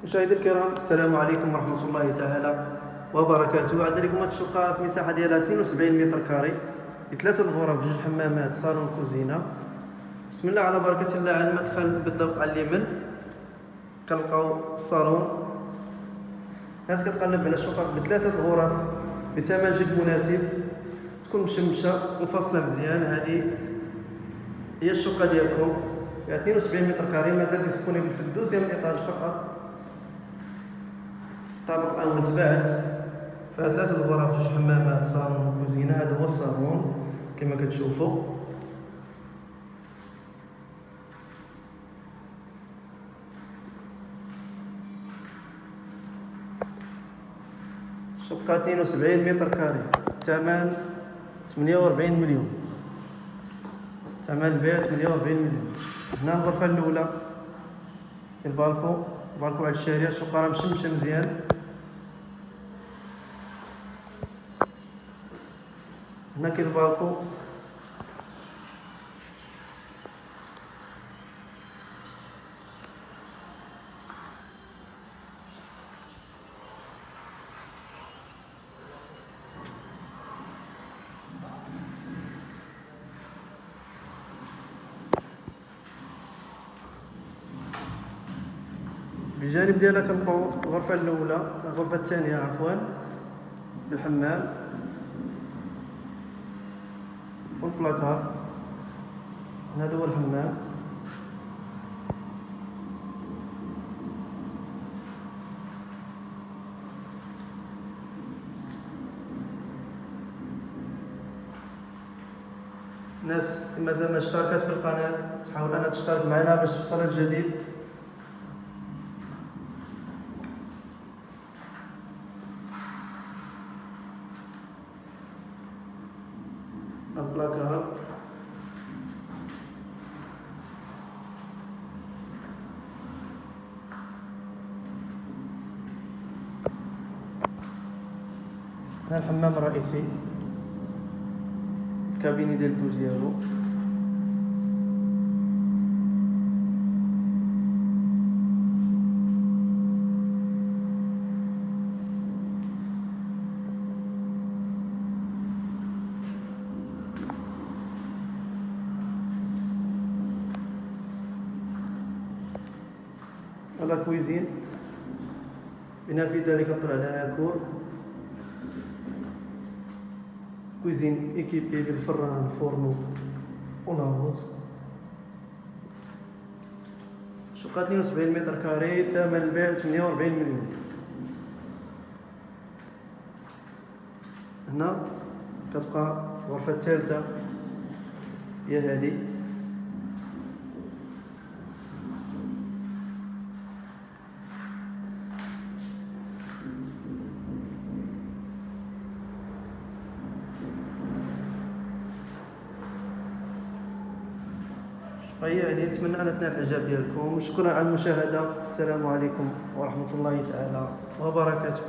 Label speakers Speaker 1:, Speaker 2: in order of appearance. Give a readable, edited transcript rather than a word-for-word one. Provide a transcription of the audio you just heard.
Speaker 1: مشاهدي الكرام، السلام عليكم ورحمة الله تعالى وبركاته. عندنا لكم هاد الشقة في مساحة ديالها 72 متر كاري بثلاثة غرف، جوج حمامات، صالون، كوزينة. بسم الله على بركة الله. على المدخل بالضبط على اليمين كنلقاو الصالون. الناس كتقلب على الشقق بثلاثة غرف بثمن جد مناسب، تكون مشمشة منفصلة مزيان. هذه هي الشقة ديالكم، فيها 72 متر كاري، مازال ديسبونيبل في الدوزيام ايطاج فقط. الطابق الأول تباعت، فيها ثلاثة غرف، جوج حمامات، صالون، كوزينة. هذا هو الصالون كما كتشوفوا. شقة 72 متر كاري، ثمن 48 مليون، ثمن البيع 48 مليون. هنا الغرفة الأولى، البالكو على الشارع. الشقة راه مشمشة مزيان. هنا كاين البالكو. بجانب ديالها كنلقاو الغرفة الأولى، الغرفة الثانية عفوا، بالحمام والبلاكار. هذا هو الحمام. الناس مازال ما اشتركت في القناة تحاول أنها تشترك معنا باش توصل الجديد. البلاكار هذا الحمام الرئيسي، الكابيني ديال الدوش ديالو. هذا كويزين، بنافذة اللي كطلع على كور. كويزين ايكيبي بالفران، فورنو ولافوز. شقة 72 متر كاري، ثمن البيع 48 مليون. هنا كتبقى الغرفة الثالثة هي هذه. يعني نتمنى أن تنال الإعجاب ديالكم. شكرا على المشاهدة. السلام عليكم ورحمة الله تعالى وبركاته.